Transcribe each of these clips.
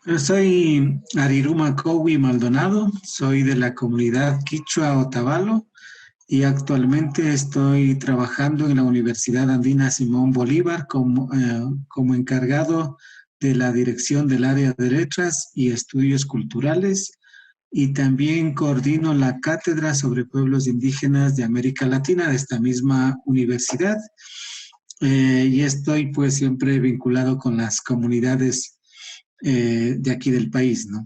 Yo soy Ariruma Cowi Maldonado, soy de la comunidad Quichua Otavalo y actualmente estoy trabajando en la Universidad Andina Simón Bolívar como encargado de la dirección del área de letras y estudios culturales y también coordino la cátedra sobre pueblos indígenas de América Latina de esta misma universidad. Y estoy pues siempre vinculado con las comunidades de aquí del país, ¿no?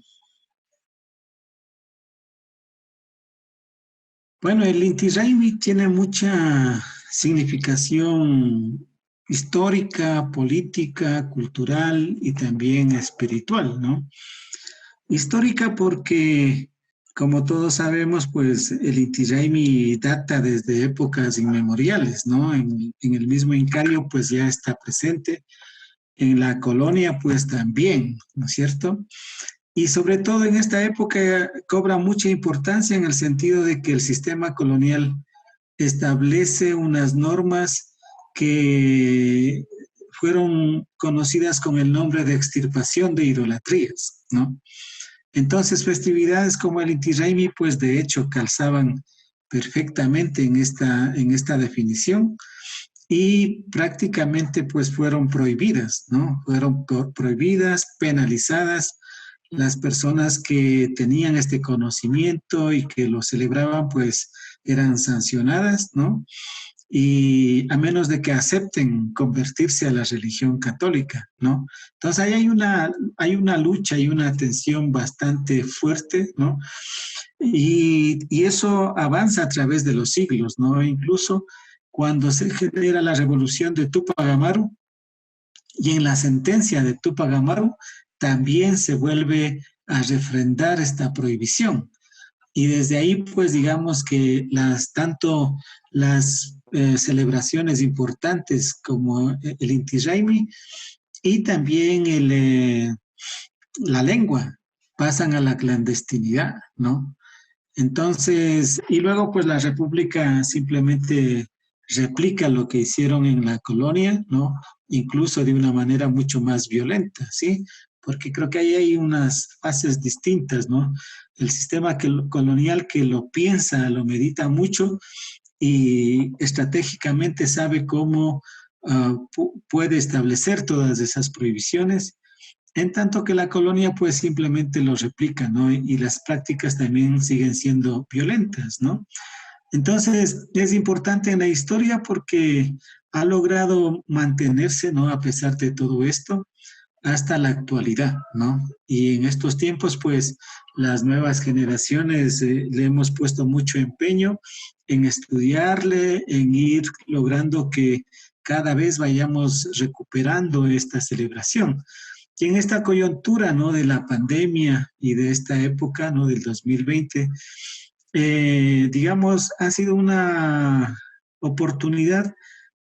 Bueno, el Inti Raymi tiene mucha significación histórica, política, cultural y también espiritual, ¿no? Histórica porque, como todos sabemos, pues el Inti Raymi data desde épocas inmemoriales, ¿no? En el mismo Incario, pues ya está presente, en la colonia, pues también, ¿no es cierto? Y sobre todo en esta época cobra mucha importancia en el sentido de que el sistema colonial establece unas normas que fueron conocidas con el nombre de extirpación de idolatrías, ¿no? Entonces, festividades como el Inti Raymi, pues de hecho calzaban perfectamente en esta definición y prácticamente pues fueron prohibidas, ¿no? Fueron prohibidas, penalizadas. Las personas que tenían este conocimiento y que lo celebraban pues eran sancionadas, ¿no? Y a menos de que acepten convertirse a la religión católica, ¿no? Entonces ahí hay una lucha y una tensión bastante fuerte, ¿no? Y eso avanza a través de los siglos, ¿no? Incluso cuando se genera la revolución de Tupac Amaru y en la sentencia de Tupac Amaru también se vuelve a refrendar esta prohibición. Y desde ahí, pues digamos que tanto las celebraciones importantes como el Inti Raymi y también la lengua pasan a la clandestinidad, ¿no? Entonces, y luego pues la República simplemente replica lo que hicieron en la colonia, ¿no? Incluso de una manera mucho más violenta, ¿sí? Porque creo que ahí hay unas fases distintas, ¿no? El sistema colonial que lo piensa, lo medita mucho y estratégicamente sabe cómo puede establecer todas esas prohibiciones en tanto que la colonia pues simplemente lo replica, ¿no? Y las prácticas también siguen siendo violentas, ¿no? Entonces es importante en la historia porque ha logrado mantenerse, ¿no? A pesar de todo esto, hasta la actualidad, ¿no? Y en estos tiempos pues las nuevas generaciones le hemos puesto mucho empeño en estudiarle, en ir logrando que cada vez vayamos recuperando esta celebración. Y en esta coyuntura, ¿no? De la pandemia y de esta época, ¿no? Del 2020, digamos, ha sido una oportunidad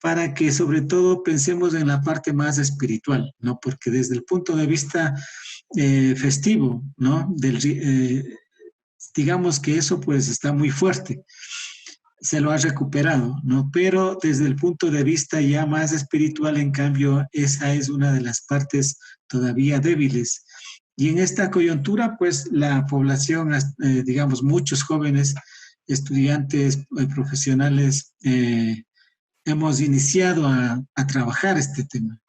para que sobre todo pensemos en la parte más espiritual, ¿no? Porque desde el punto de vista festivo, ¿no? Digamos que eso pues está muy fuerte, se lo ha recuperado, ¿no? Pero desde el punto de vista ya más espiritual, en cambio, esa es una de las partes todavía débiles. Y en esta coyuntura, pues la población, digamos, muchos jóvenes, estudiantes, profesionales, hemos iniciado a trabajar este tema.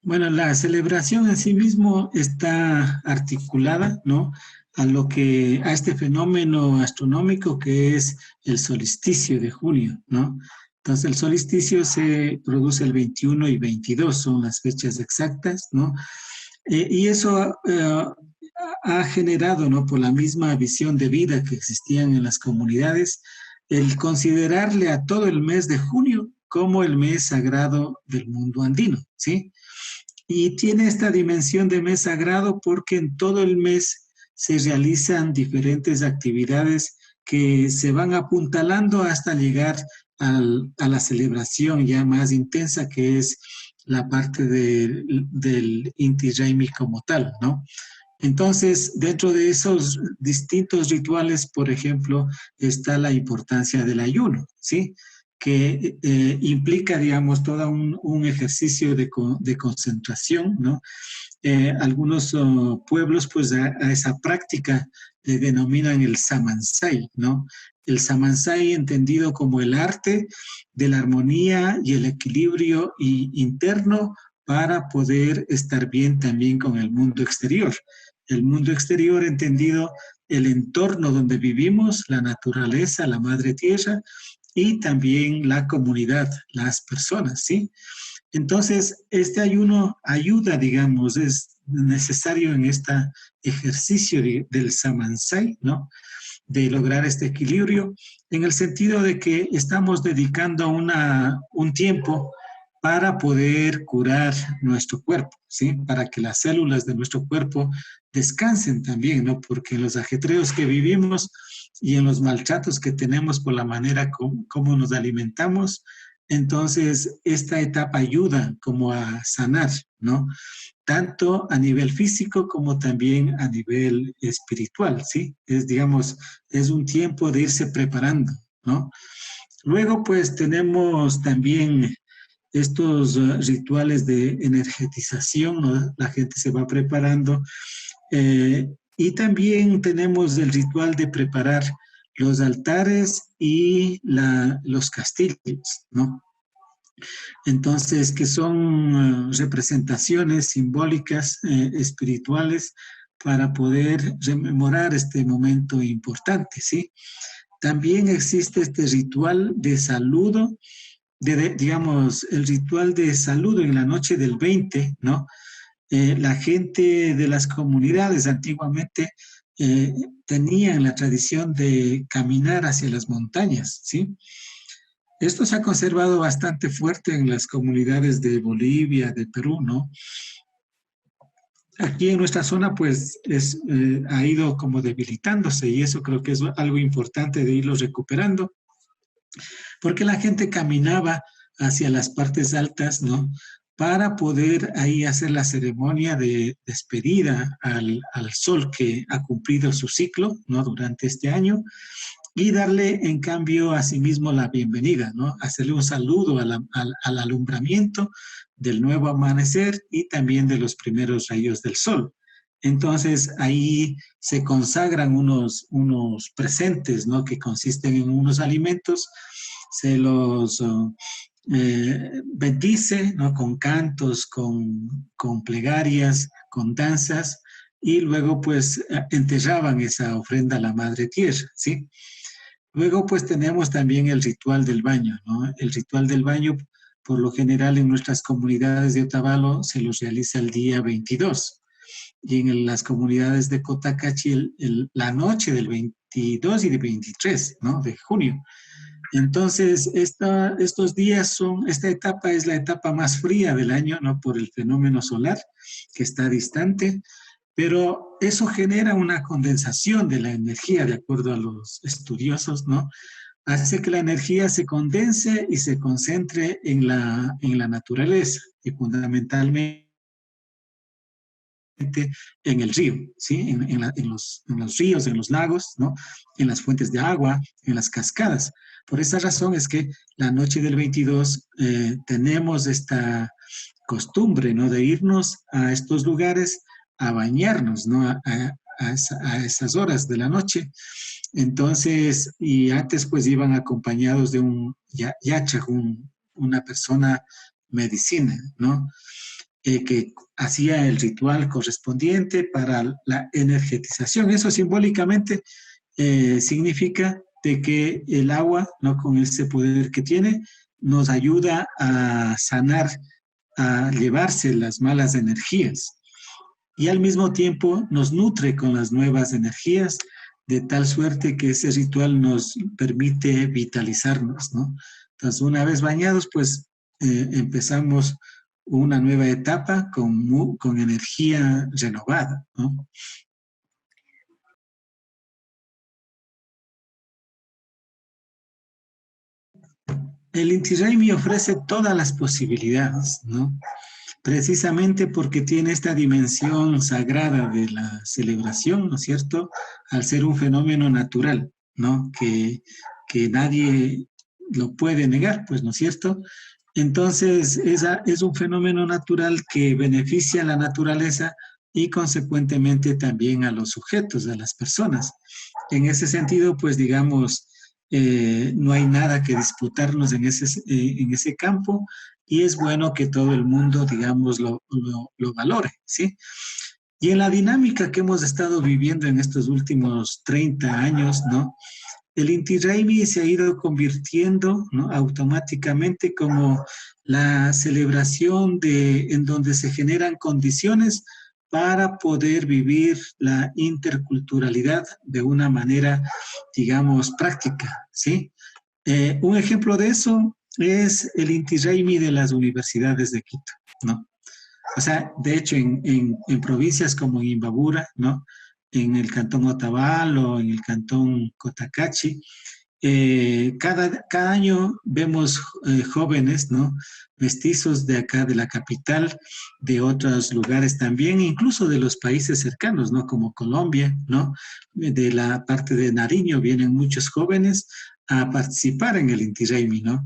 Bueno, la celebración en sí mismo está articulada, ¿no? A este fenómeno astronómico que es el solsticio de junio, ¿no? Entonces, el solsticio se produce el 21 y 22, son las fechas exactas, ¿no? Y eso ha generado, ¿no? Por la misma visión de vida que existían en las comunidades, el considerarle a todo el mes de junio como el mes sagrado del mundo andino, ¿sí? Y tiene esta dimensión de mes sagrado porque en todo el mes se realizan diferentes actividades que se van apuntalando hasta llegar a la celebración ya más intensa que es la parte del Inti Raymi como tal, ¿no? Entonces, dentro de esos distintos rituales, por ejemplo, está la importancia del ayuno, ¿sí? que implica, digamos, todo un ejercicio de concentración, ¿no? Algunos pueblos, pues, a esa práctica le denominan el samansai, ¿no? El samansai entendido como el arte de la armonía y el equilibrio interno para poder estar bien también con el mundo exterior. El mundo exterior entendido el entorno donde vivimos, la naturaleza, la madre tierra, y también la comunidad, las personas, ¿sí? Entonces, este ayuno ayuda, digamos, es necesario en este ejercicio del samansai, ¿no? De lograr este equilibrio, en el sentido de que estamos dedicando un tiempo para poder curar nuestro cuerpo, ¿sí? Para que las células de nuestro cuerpo descansen también, ¿no? Porque en los ajetreos que vivimos y en los maltratos que tenemos por la manera como nos alimentamos, entonces esta etapa ayuda como a sanar, ¿no? Tanto a nivel físico como también a nivel espiritual, ¿sí? Es, digamos, es un tiempo de irse preparando, ¿no? Luego, pues, tenemos también estos rituales de energetización, ¿no? La gente se va preparando. Y también tenemos el ritual de preparar los altares y los castillos, ¿no? Entonces, que son representaciones simbólicas, espirituales, para poder rememorar este momento importante, ¿sí? También existe este ritual de saludo, digamos, el ritual de saludo en la noche del 20, ¿no? La gente de las comunidades antiguamente eh, tenían la tradición de caminar hacia las montañas, ¿sí? Esto se ha conservado bastante fuerte en las comunidades de Bolivia, de Perú, ¿no? Aquí en nuestra zona, pues, ha ido como debilitándose y eso creo que es algo importante de irlo recuperando, porque la gente caminaba hacia las partes altas, ¿no? Para poder ahí hacer la ceremonia de despedida al sol que ha cumplido su ciclo, ¿no? Durante este año y darle en cambio a sí mismo la bienvenida, ¿no? Hacerle un saludo al alumbramiento del nuevo amanecer y también de los primeros rayos del sol. Entonces ahí se consagran unos presentes, ¿no? Que consisten en unos alimentos, se los bendice, ¿no? Con cantos, con plegarias, con danzas, y luego pues enterraban esa ofrenda a la Madre Tierra, ¿sí? Luego, pues tenemos también el ritual del baño, ¿no? El ritual del baño, por lo general en nuestras comunidades de Otavalo, se los realiza el día 22. Y en las comunidades de Cotacachi, la noche del 22 y del 23, ¿no? De junio. Entonces, estos días esta etapa es la etapa más fría del año, ¿no? Por el fenómeno solar, que está distante, pero eso genera una condensación de la energía, de acuerdo a los estudiosos, ¿no? Hace que la energía se condense y se concentre en la naturaleza y fundamentalmente en el río, ¿sí? En los ríos, en los lagos, ¿no? En las fuentes de agua, en las cascadas. Por esa razón es que la noche del 22 tenemos esta costumbre, ¿no? De irnos a estos lugares a bañarnos, ¿no? A esas horas de la noche. Entonces, y antes pues iban acompañados de un yachaj, una persona medicina, ¿no? Que hacía el ritual correspondiente para la energetización. Eso simbólicamente significa de que el agua, ¿no? Con ese poder que tiene, nos ayuda a sanar, a llevarse las malas energías y al mismo tiempo nos nutre con las nuevas energías de tal suerte que ese ritual nos permite vitalizarnos, ¿no? Entonces, una vez bañados, pues empezamos una nueva etapa con energía renovada, ¿no? El Inti Raymi ofrece todas las posibilidades, ¿no? Precisamente porque tiene esta dimensión sagrada de la celebración, ¿no es cierto? Al ser un fenómeno natural, ¿no? Que nadie lo puede negar, pues, ¿no es cierto? Entonces, es un fenómeno natural que beneficia a la naturaleza y consecuentemente también a los sujetos, a las personas. En ese sentido, pues digamos, no hay nada que disputarnos en ese campo y es bueno que todo el mundo, digamos, lo valore, ¿sí? Y en la dinámica que hemos estado viviendo en estos últimos 30 años, ¿no? El Inti Raymi se ha ido convirtiendo, ¿no?, automáticamente como la celebración en donde se generan condiciones para poder vivir la interculturalidad de una manera, digamos, práctica, ¿sí? Un ejemplo de eso es el Inti Raymi de las universidades de Quito, ¿no? O sea, de hecho, en provincias como en Imbabura, ¿no? En el cantón Otavalo, en el cantón Cotacachi, cada año vemos jóvenes, ¿no? Mestizos de acá, de la capital, de otros lugares también, incluso de los países cercanos, ¿no? Como Colombia, ¿no? De la parte de Nariño vienen muchos jóvenes a participar en el Inti Raymi, ¿no?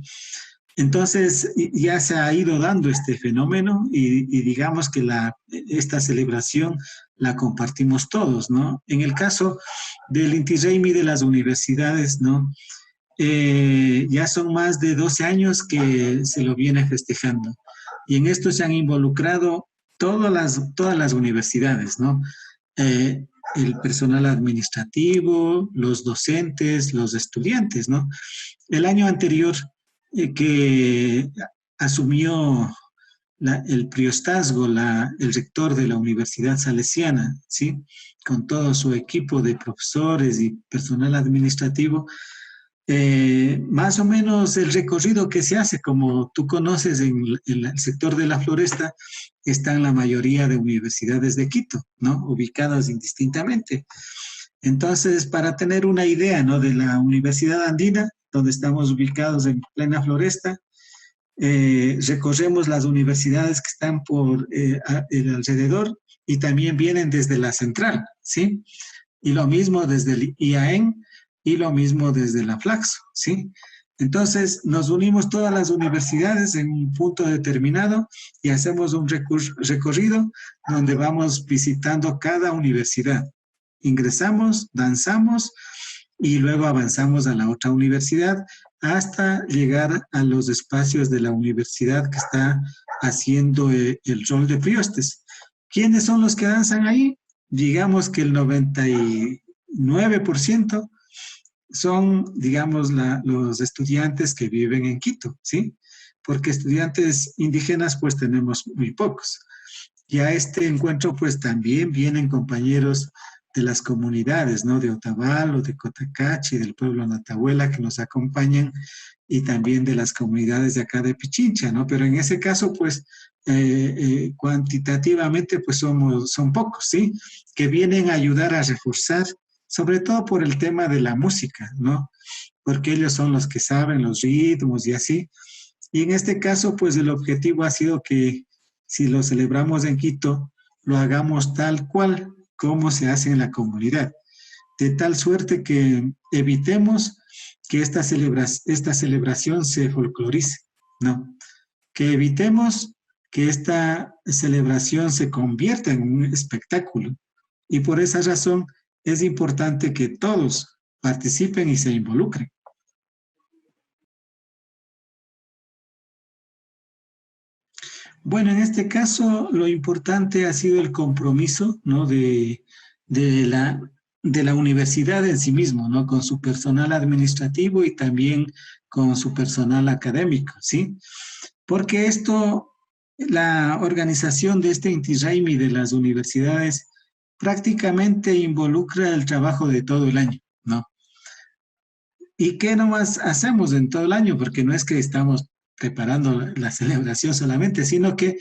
Entonces, ya se ha ido dando este fenómeno y digamos que esta celebración la compartimos todos, ¿no? En el caso del Inti Raymi de las universidades, ¿no? Ya son más de 12 años que se lo viene festejando. Y en esto se han involucrado todas las universidades, ¿no? Eh, el personal administrativo, los docentes, los estudiantes, ¿no? El año anterior que asumió el priostazgo, el rector de la Universidad Salesiana, ¿sí? Con todo su equipo de profesores y personal administrativo, más o menos el recorrido que se hace, como tú conoces en el sector de la Floresta, están la mayoría de universidades de Quito, ¿no? Ubicadas indistintamente. Entonces, para tener una idea, ¿no?, de la Universidad Andina, donde estamos ubicados en plena Floresta, recorremos las universidades que están por el alrededor y también vienen desde la central, ¿sí? Y lo mismo desde el IAEN y lo mismo desde la Flaxo, ¿sí? Entonces, nos unimos todas las universidades en un punto determinado y hacemos un recorrido donde vamos visitando cada universidad. Ingresamos, danzamos y luego avanzamos a la otra universidad hasta llegar a los espacios de la universidad que está haciendo el rol de priostes. ¿Quiénes son los que danzan ahí? Digamos que el 99% son, digamos, los estudiantes que viven en Quito, ¿sí? Porque estudiantes indígenas pues tenemos muy pocos. Y a este encuentro pues también vienen compañeros de las comunidades, ¿no? De Otavalo, de Cotacachi, del pueblo Natahuela que nos acompañan y también de las comunidades de acá de Pichincha, ¿no? Pero en ese caso pues cuantitativamente pues son pocos, ¿sí? Que vienen a ayudar a reforzar, sobre todo por el tema de la música, ¿no? Porque ellos son los que saben los ritmos y así. Y en este caso, pues el objetivo ha sido que si lo celebramos en Quito, lo hagamos tal cual como se hace en la comunidad, de tal suerte que evitemos que esta celebración se folclorice, ¿no? Que evitemos que esta celebración se convierta en un espectáculo. Y por esa razón es importante que todos participen y se involucren. Bueno, en este caso lo importante ha sido el compromiso, ¿no?, de la, de la universidad en sí mismo, ¿no?, con su personal administrativo y también con su personal académico, ¿sí? Porque la organización de este Inti Raymi de las universidades prácticamente involucra el trabajo de todo el año, ¿no? ¿Y qué nomás hacemos en todo el año? Porque no es que estamos preparando la celebración solamente, sino que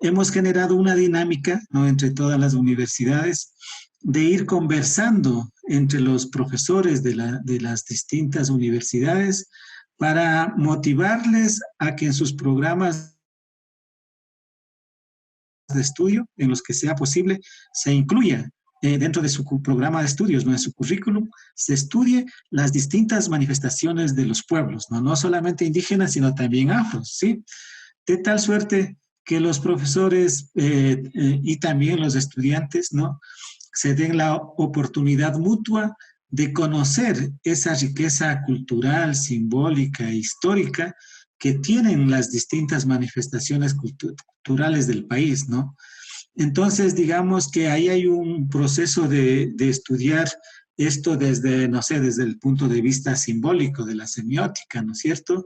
hemos generado una dinámica, ¿no?, entre todas las universidades de ir conversando entre los profesores de las distintas universidades para motivarles a que en sus programas de estudio, en los que sea posible, se incluya dentro de su programa de estudios, ¿no? En su currículum, se estudie las distintas manifestaciones de los pueblos, ¿no? No solamente indígenas, sino también afros, ¿sí? De tal suerte que los profesores y también los estudiantes, ¿no? Se den la oportunidad mutua de conocer esa riqueza cultural, simbólica e histórica que tienen las distintas manifestaciones culturales del país, ¿no? Entonces, digamos que ahí hay un proceso de estudiar esto desde, no sé, desde el punto de vista simbólico de la semiótica, ¿no es cierto?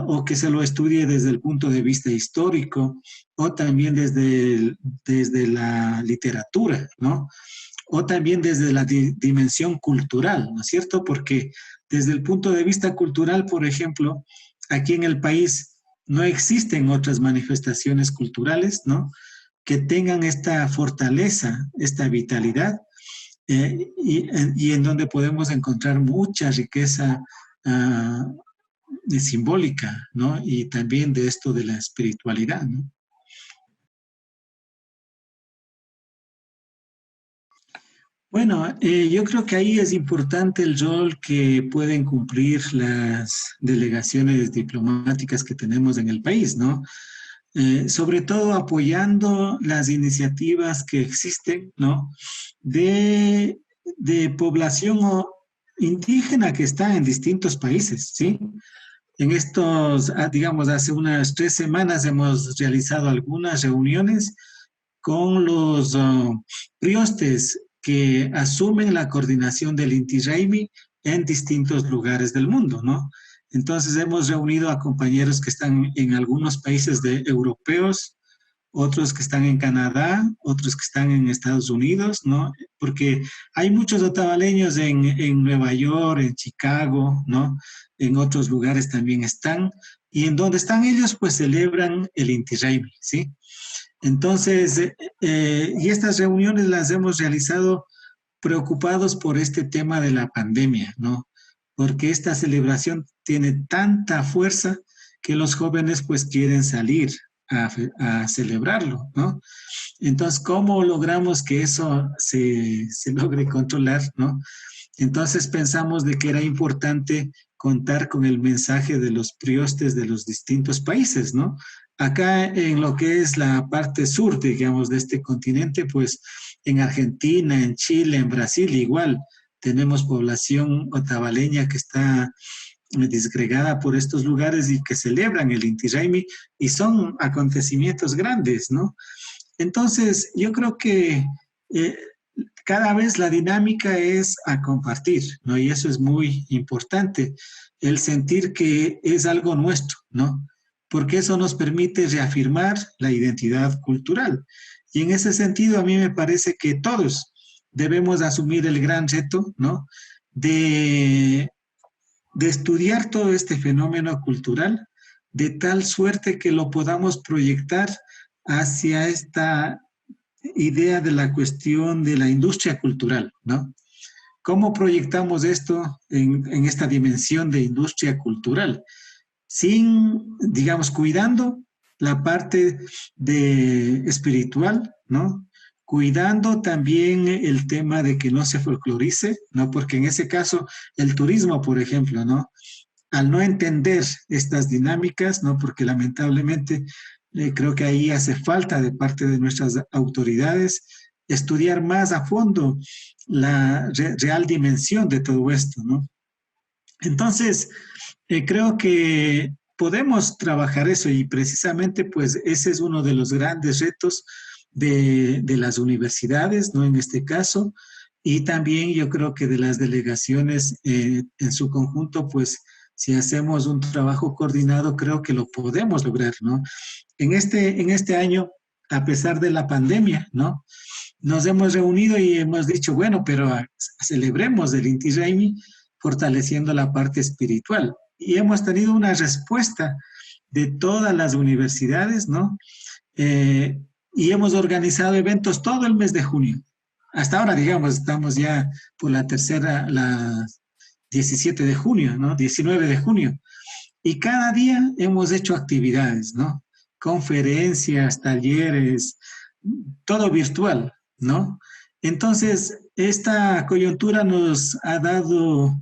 O que se lo estudie desde el punto de vista histórico, o también desde la literatura, ¿no? O también desde la dimensión cultural, ¿no es cierto? Porque desde el punto de vista cultural, por ejemplo, aquí en el país no existen otras manifestaciones culturales, ¿no? Que tengan esta fortaleza, esta vitalidad, y en donde podemos encontrar mucha riqueza simbólica, ¿no? Y también de esto de la espiritualidad, ¿no? Bueno, yo creo que ahí es importante el rol que pueden cumplir las delegaciones diplomáticas que tenemos en el país, ¿no? Sobre todo apoyando las iniciativas que existen, ¿no? De, de población indígena que está en distintos países, ¿sí? En estos, digamos, hace unas 3 semanas hemos realizado algunas reuniones con los priostes que asumen la coordinación del Inti Raymi en distintos lugares del mundo, ¿no? Entonces hemos reunido a compañeros que están en algunos países europeos, otros que están en Canadá, otros que están en Estados Unidos, ¿no? Porque hay muchos otavaleños en Nueva York, en Chicago, ¿no? En otros lugares también están, y en donde están ellos, pues celebran el Inti Raymi, ¿sí? Entonces, y estas reuniones las hemos realizado preocupados por este tema de la pandemia, ¿no? Porque esta celebración tiene tanta fuerza que los jóvenes pues quieren salir a celebrarlo, ¿no? Entonces, ¿cómo logramos que eso se logre controlar, ¿no? Entonces pensamos de que era importante contar con el mensaje de los priostes de los distintos países, ¿no? Acá en lo que es la parte sur, digamos, de este continente, pues en Argentina, en Chile, en Brasil, igual tenemos población otavaleña que está disgregada por estos lugares y que celebran el Inti Raymi y son acontecimientos grandes, ¿no? Entonces, yo creo que eh, cada vez la dinámica es a compartir, ¿no? Y eso es muy importante, el sentir que es algo nuestro, ¿no? Porque eso nos permite reafirmar la identidad cultural. Y en ese sentido, a mí me parece que todos debemos asumir el gran reto, ¿no? De, de estudiar todo este fenómeno cultural de tal suerte que lo podamos proyectar hacia esta idea de la cuestión de la industria cultural, ¿no? ¿Cómo proyectamos esto en esta dimensión de industria cultural? Sin, digamos, cuidando la parte de espiritual, ¿no? Cuidando también el tema de que no se folclorice, ¿no? Porque en ese caso, el turismo, por ejemplo, ¿no? Al no entender estas dinámicas, ¿no? Porque lamentablemente creo que ahí hace falta de parte de nuestras autoridades estudiar más a fondo la real dimensión de todo esto, ¿no? Entonces, creo que podemos trabajar eso y precisamente pues ese es uno de los grandes retos de las universidades, ¿no? En este caso, y también yo creo que de las delegaciones en su conjunto, pues si hacemos un trabajo coordinado, creo que lo podemos lograr, ¿no? En este año, a pesar de la pandemia, ¿no? Nos hemos reunido y hemos dicho, bueno, pero celebremos el Inti Raymi fortaleciendo la parte espiritual. Y hemos tenido una respuesta de todas las universidades, ¿no? Eh, y hemos organizado eventos todo el mes de junio. Hasta ahora, digamos, estamos ya por la 17 de junio, ¿no? 19 de junio. Y cada día hemos hecho actividades, ¿no? Conferencias, talleres, todo virtual, ¿no? Entonces, esta coyuntura nos ha dado,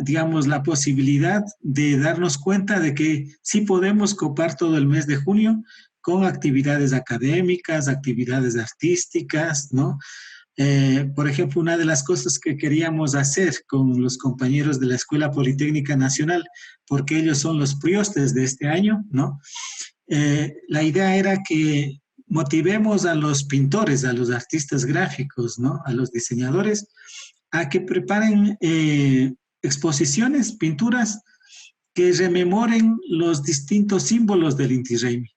digamos, la posibilidad de darnos cuenta de que sí podemos copar todo el mes de junio con actividades académicas, actividades artísticas, ¿no? Por ejemplo, una de las cosas que queríamos hacer con los compañeros de la Escuela Politécnica Nacional, porque ellos son los priostes de este año, ¿no? La idea era que motivemos a los pintores, a los artistas gráficos, ¿no? A los diseñadores, a que preparen exposiciones, pinturas que rememoren los distintos símbolos del Inti Raymi.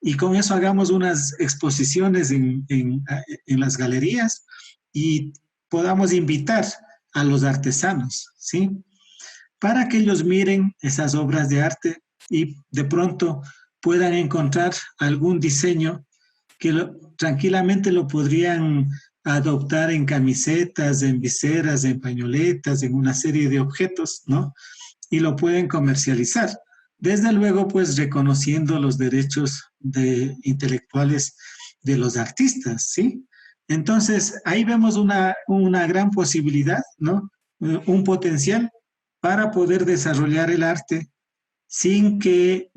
Y con eso hagamos unas exposiciones en las galerías y podamos invitar a los artesanos, ¿sí? Para que ellos miren esas obras de arte y de pronto puedan encontrar algún diseño que tranquilamente lo podrían adoptar en camisetas, en viseras, en pañoletas, en una serie de objetos, ¿no? Y lo pueden comercializar. Desde luego, pues reconociendo los derechos intelectuales de los artistas, ¿sí? Entonces, ahí vemos una gran posibilidad, ¿no? Un potencial para poder desarrollar el arte sin que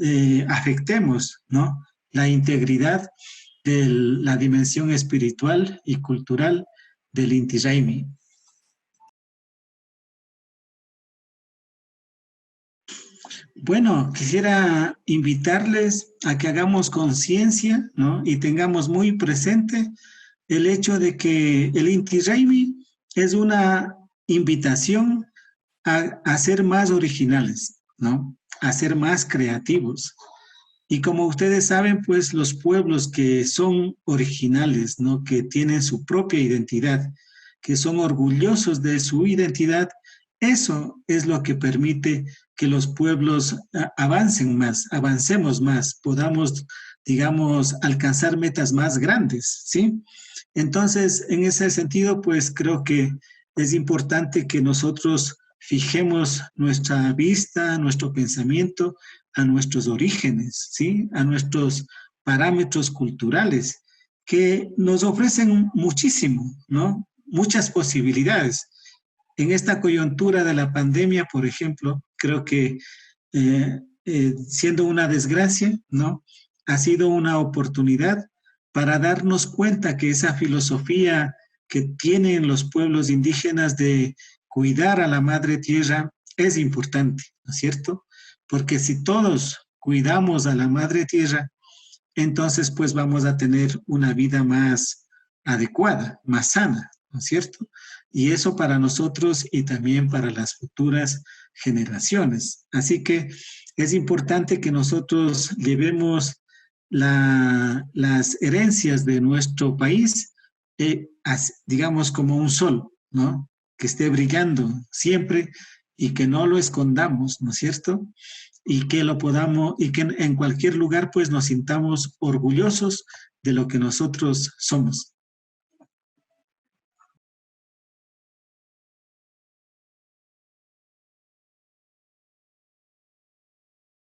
afectemos, ¿no? La integridad de la dimensión espiritual y cultural del Inti Raymi. Bueno, quisiera invitarles a que hagamos conciencia, ¿no? Y tengamos muy presente el hecho de que el Inti Raymi es una invitación a ser más originales, ¿no? A ser más creativos. Y como ustedes saben, pues los pueblos que son originales, ¿no? Que tienen su propia identidad, que son orgullosos de su identidad, eso es lo que permite que los pueblos avancen más, avancemos más, podamos, digamos, alcanzar metas más grandes, ¿sí? Entonces, en ese sentido, pues creo que es importante que nosotros fijemos nuestra vista, nuestro pensamiento a nuestros orígenes, ¿sí? A nuestros parámetros culturales, que nos ofrecen muchísimo, ¿no? Muchas posibilidades. En esta coyuntura de la pandemia, por ejemplo, creo que siendo una desgracia, ¿no? Ha sido una oportunidad para darnos cuenta que esa filosofía que tienen los pueblos indígenas de cuidar a la madre tierra es importante, ¿no es cierto? Porque si todos cuidamos a la madre tierra, entonces pues vamos a tener una vida más adecuada, más sana, ¿no es cierto? Y eso para nosotros y también para las futuras generaciones. Así que es importante que nosotros llevemos las herencias de nuestro país, digamos, como un sol, ¿no? Que esté brillando siempre y que no lo escondamos, ¿no es cierto? Y que lo podamos, y que en cualquier lugar pues nos sintamos orgullosos de lo que nosotros somos.